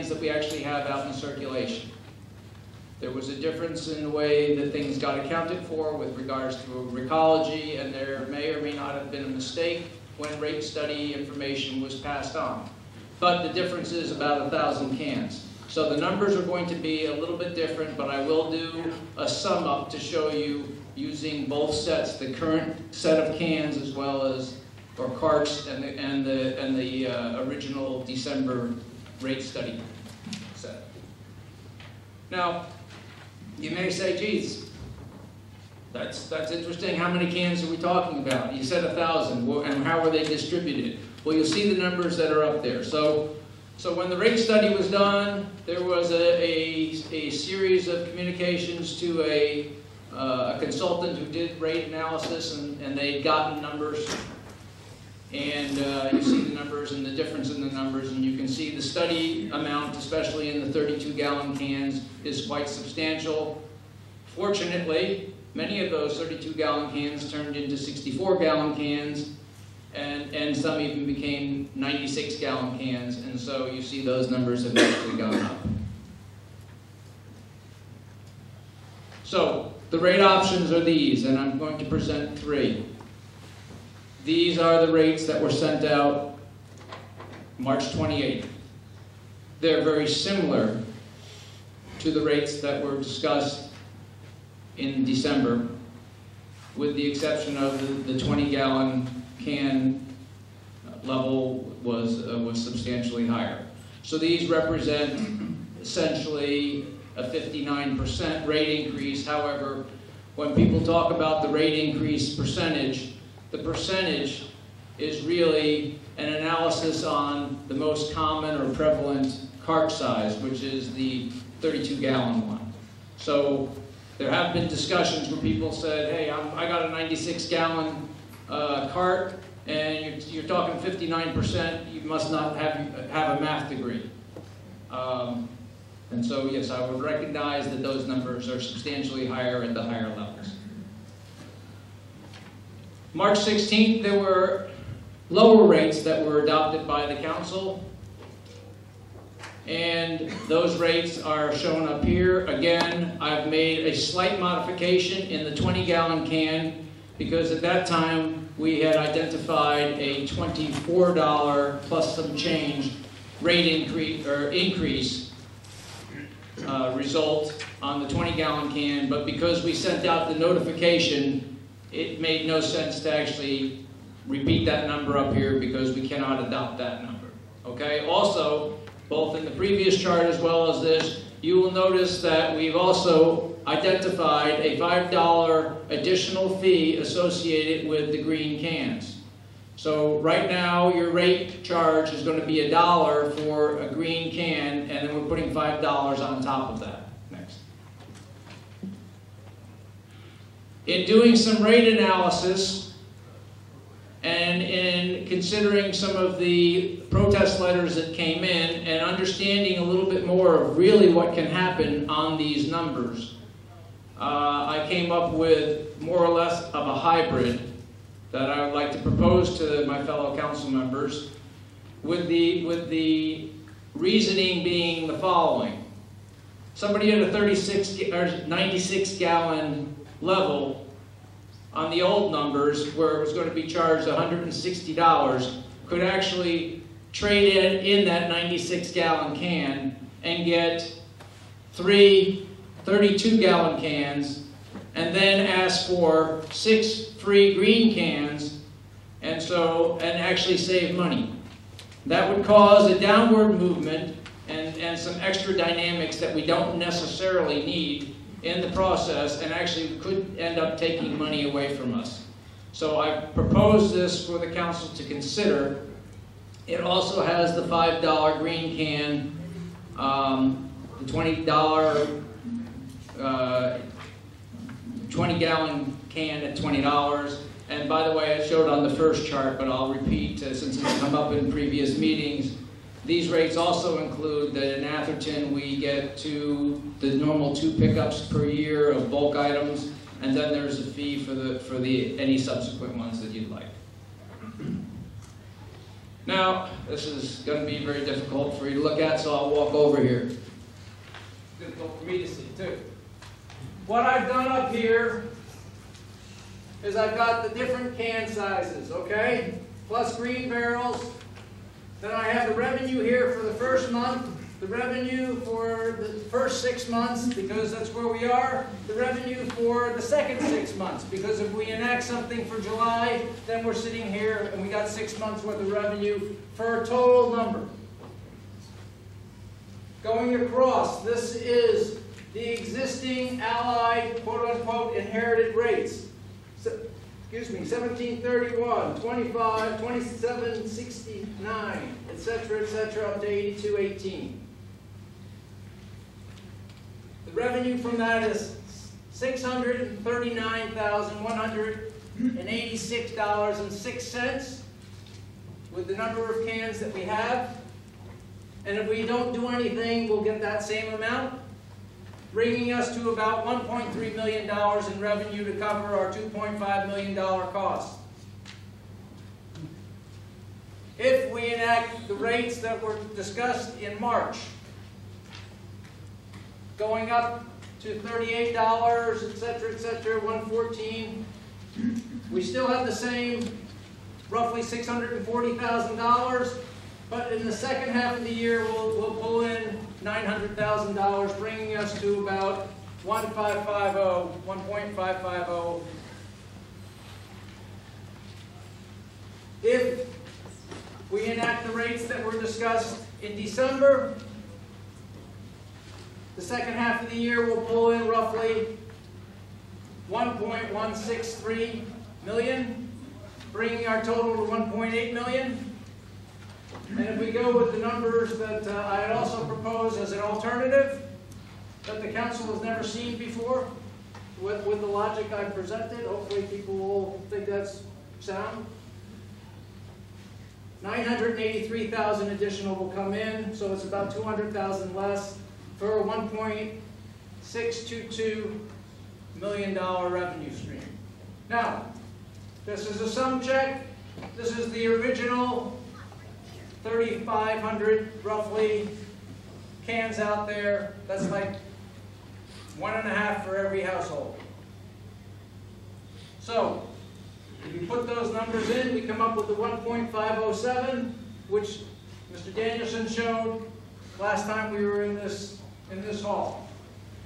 cans that we actually have out in circulation. There was a difference in the way that things got accounted for with regards to recology, and there may or may not have been a mistake when rate study information was passed on. But the difference is about 1,000 cans. So the numbers are going to be a little bit different, but I will do a sum up to show you using both sets, the current set of cans as well as, or carts, and the original December rate study set. Now, you may say, geez, that's interesting. How many cans are we talking about? You said 1,000. Well, and how were they distributed? Well, you'll see the numbers that are up there. So when the rate study was done, there was a series of communications to a consultant who did rate analysis, and they'd gotten numbers. And you see the numbers and the difference in the numbers, and you can see the study amount, especially in the 32-gallon cans, is quite substantial. Fortunately, many of those 32-gallon cans turned into 64-gallon cans, and some even became 96-gallon cans, and so you see those numbers have actually gone up. So the rate options are these, and I'm going to present three. These are the rates that were sent out March 28th. They're very similar to the rates that were discussed in December, with the exception of the 20-gallon can level was substantially higher. So these represent essentially a 59% rate increase. However, when people talk about the rate increase percentage, the percentage is really an analysis on the most common or prevalent cart size, which is the 32-gallon one. So there have been discussions where people said, hey, I got a 96-gallon cart, and you're talking 59%, you must not have a math degree. And so, yes, I would recognize that those numbers are substantially higher at the higher levels. March 16th, there were lower rates that were adopted by the council, and those rates are shown up here. Again, I've made a slight modification in the 20-gallon can, because at that time we had identified a $24 plus some change rate increase result on the 20-gallon can, but because we sent out the notification, it made no sense to actually repeat that number up here because we cannot adopt that number. Okay? Also, both in the previous chart as well as this, you will notice that we've also identified a $5 additional fee associated with the green cans. So right now, your rate charge is going to be $1 for a green can, and then we're putting $5 on top of that. Next. In doing some rate analysis and in considering some of the protest letters that came in and understanding a little bit more of really what can happen on these numbers, I came up with more or less of a hybrid that I would like to propose to my fellow council members, with the reasoning being the following. Somebody at a 36 or 96-gallon level on the old numbers, where it was going to be charged $160, could actually trade in that 96-gallon can and get 3 32-gallon cans, and then ask for 6 free green cans, and actually save money. That would cause a downward movement and some extra dynamics that we don't necessarily need in the process, and actually could end up taking money away from us. So I proposed this for the council to consider. It also has the $5 green can, the $20 20-gallon can at $20. And by the way, I showed on the first chart, but I'll repeat since it's come up in previous meetings. These rates also include that in Atherton we get the normal 2 pickups per year of bulk items, and then there's a fee for any subsequent ones that you'd like. Now, this is going to be very difficult for you to look at, so I'll walk over here. It's difficult for me to see, too. What I've done up here is I've got the different can sizes, okay? Plus green barrels. Then I have the revenue here for the first month, the revenue for the first 6 months, because that's where we are, the revenue for the second 6 months, because if we enact something for July, then we're sitting here and we got 6 months worth of revenue for a total number. Going across, this is the existing allied, quote-unquote, inherited rates. Excuse me, 1731, 25, 2769, etc., up to 8218. The revenue from that is $639,186.06 with the number of cans that we have. And if we don't do anything, we'll get that same amount, bringing us to about $1.3 million in revenue to cover our $2.5 million cost. If we enact the rates that were discussed in March, going up to $38, etc., $114, we still have the same roughly $640,000, but in the second half of the year we'll pull in $900,000, bringing us to about 1.550. If we enact the rates that were discussed in December, the second half of the year will pull in roughly 1.163 million, bringing our total to 1.8 million. And if we go with the numbers that I had also proposed as an alternative that the council has never seen before, with the logic I presented, hopefully people will think that's sound. 983,000 additional will come in, so it's about 200,000 less for a $1.622 million revenue stream. Now, this is a sum check. This is the original 3,500 roughly cans out there. That's like 1.5 for every household. So, if you put those numbers in, we come up with the 1.507, which Mr. Danielson showed last time we were in this hall.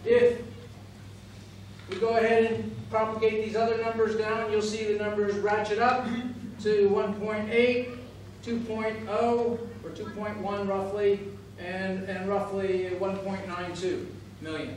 If we go ahead and propagate these other numbers down, you'll see the numbers ratchet up to 1.8, 2.0, or 2.1 roughly, and roughly 1.92 million.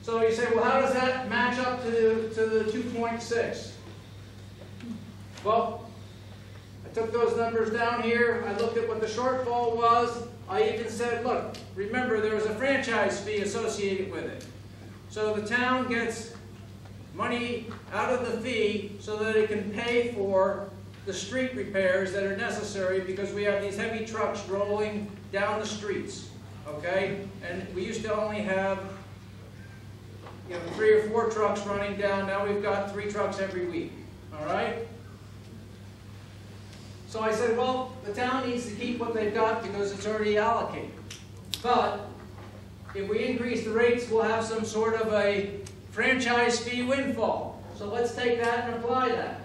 So you say, well, how does that match up to the 2.6? Well, I took those numbers down here. I looked at what the shortfall was. I even said, look, remember there was a franchise fee associated with it. So the town gets money out of the fee so that it can pay for the street repairs that are necessary because we have these heavy trucks rolling down the streets, okay? And we used to only have 3 or 4 trucks running down. Now we've got 3 trucks every week, all right? So I said, well, the town needs to keep what they've got because it's already allocated. But if we increase the rates, we'll have some sort of a franchise fee windfall. So let's take that and apply that.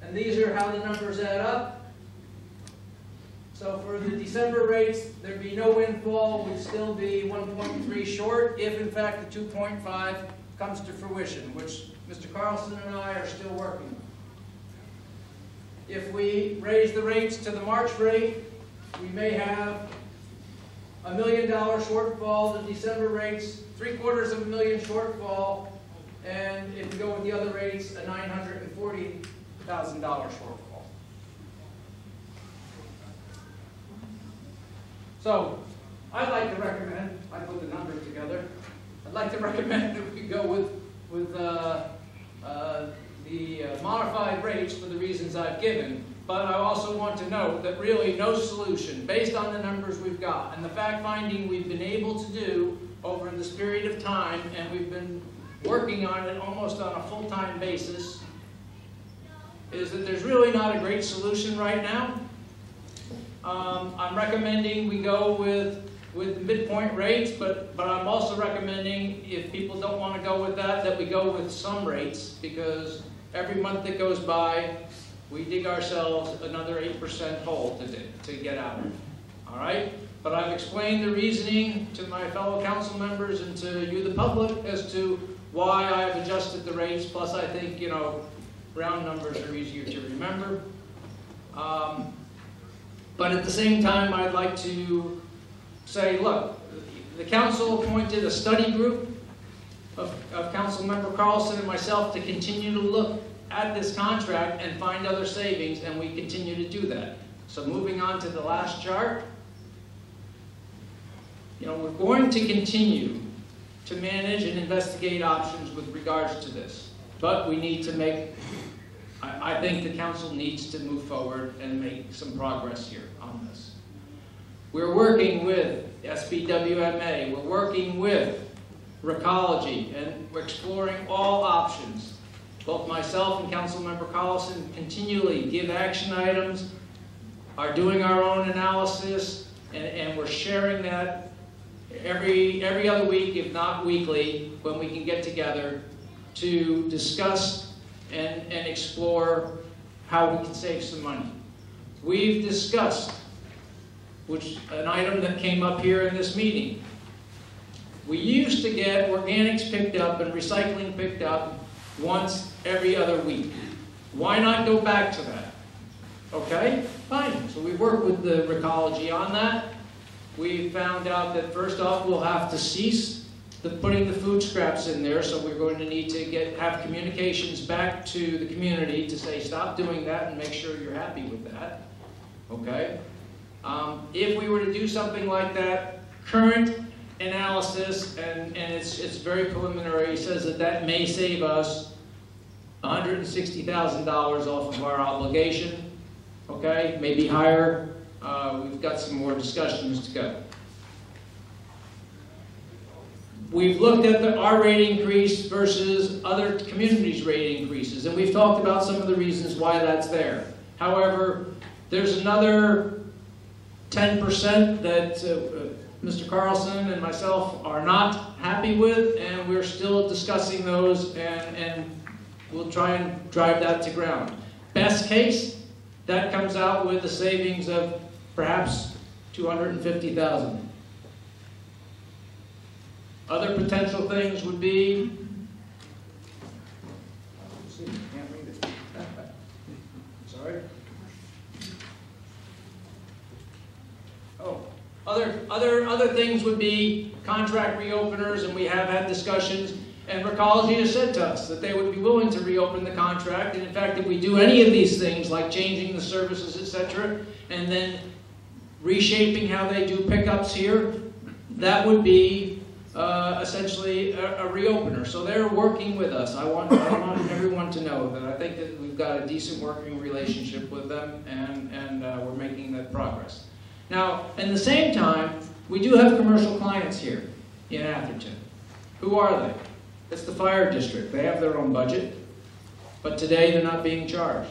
And these are how the numbers add up. So for the December rates, there'd be no windfall, would still be 1.3 short if in fact the 2.5 comes to fruition, which Mr. Carlson and I are still working on. If we raise the rates to the March rate, we may have $1 million shortfall. The December rates, $750,000 shortfall, and if we go with the other rates, a $940,000 shortfall. So, I'd like to recommend, I put the numbers together, I'd like to recommend that we go with the modified rates for the reasons I've given, but I also want to note that really no solution, based on the numbers we've got, and the fact-finding we've been able to do over this period of time, and we've been working on it almost on a full-time basis, is that there's really not a great solution right now. I'm recommending we go with midpoint rates, but I'm also recommending, if people don't want to go with that, that we go with some rates, because every month that goes by, we dig ourselves another 8% hole to get out of. All right? But I've explained the reasoning to my fellow council members and to you, the public, as to why I've adjusted the rates. Plus, I think, you know, round numbers are easier to remember. But at the same time, I'd like to say, look, the council appointed a study group of Councilmember Carlson and myself to continue to look at this contract and find other savings, and we continue to do that. So moving on to the last chart, you know, we're going to continue to manage and investigate options with regards to this, but we need to make, I think the council needs to move forward and make some progress here on this. We're working with SBWMA, we're working with Recology, and we're exploring all options. Both myself and Councilmember Collison continually give action items, are doing our own analysis, and we're sharing that every other week, if not weekly, when we can get together to discuss and explore how we can save some money. We've discussed, which an item that came up here in this meeting. We used to get organics picked up and recycling picked up once every other week. Why not go back to that? Okay, fine. So we worked with the Recology on that. We found out that first off, we'll have to cease putting the food scraps in there, so we're going to need to have communications back to the community to say, stop doing that and make sure you're happy with that. Okay? If we were to do something like that, current analysis, and it's very preliminary, says that may save us $160,000 off of our obligation. Okay? Maybe higher. We've got some more discussions to go. We've looked at our rate increase versus other communities' rate increases, and we've talked about some of the reasons why that's there. However, there's another 10% that Mr. Carlson and myself are not happy with, and we're still discussing those, and we'll try and drive that to ground. Best case, that comes out with a savings of perhaps $250,000. Other potential things would be, can't read it. Sorry. Oh, other things would be contract reopeners, and we have had discussions, and Recology has said to us that they would be willing to reopen the contract, and in fact, if we do any of these things, like changing the services, etc., and then reshaping how they do pickups here, that would be essentially a reopener. So they're working with us. I want everyone to know that I think that we've got a decent working relationship with them, and we're making that progress. Now, at the same time, we do have commercial clients here in Atherton. Who are they? It's the fire district. They have their own budget, but today they're not being charged.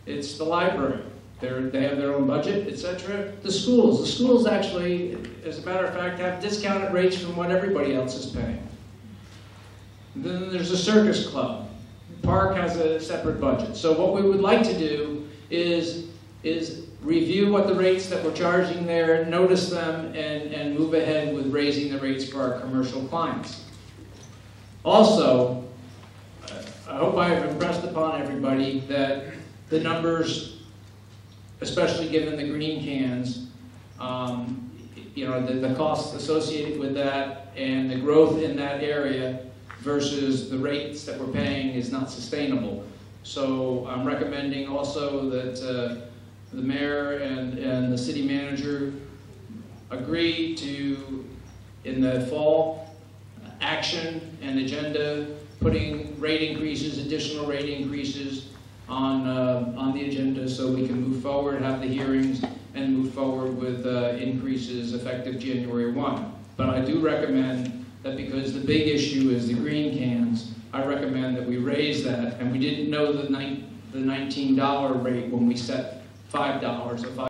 It's the library. They have their own budget, etc. The schools actually, as a matter of fact, have discounted rates from what everybody else is paying. Then there's a circus club. The park has a separate budget. So what we would like to do is review what the rates that we're charging there, notice them, and move ahead with raising the rates for our commercial clients. Also, I hope I have impressed upon everybody that the numbers, especially given the green cans, you know, the costs associated with that and the growth in that area versus the rates that we're paying is not sustainable. So I'm recommending also that the mayor and the city manager agree to, in the fall, action and agenda, putting rate increases, additional rate increases on the agenda so we can move forward, have the hearings, and move forward with increases effective January 1. But I do recommend that because the big issue is the green cans, I recommend that we raise that, and we didn't know the the $19 rate when we set $5 or $5.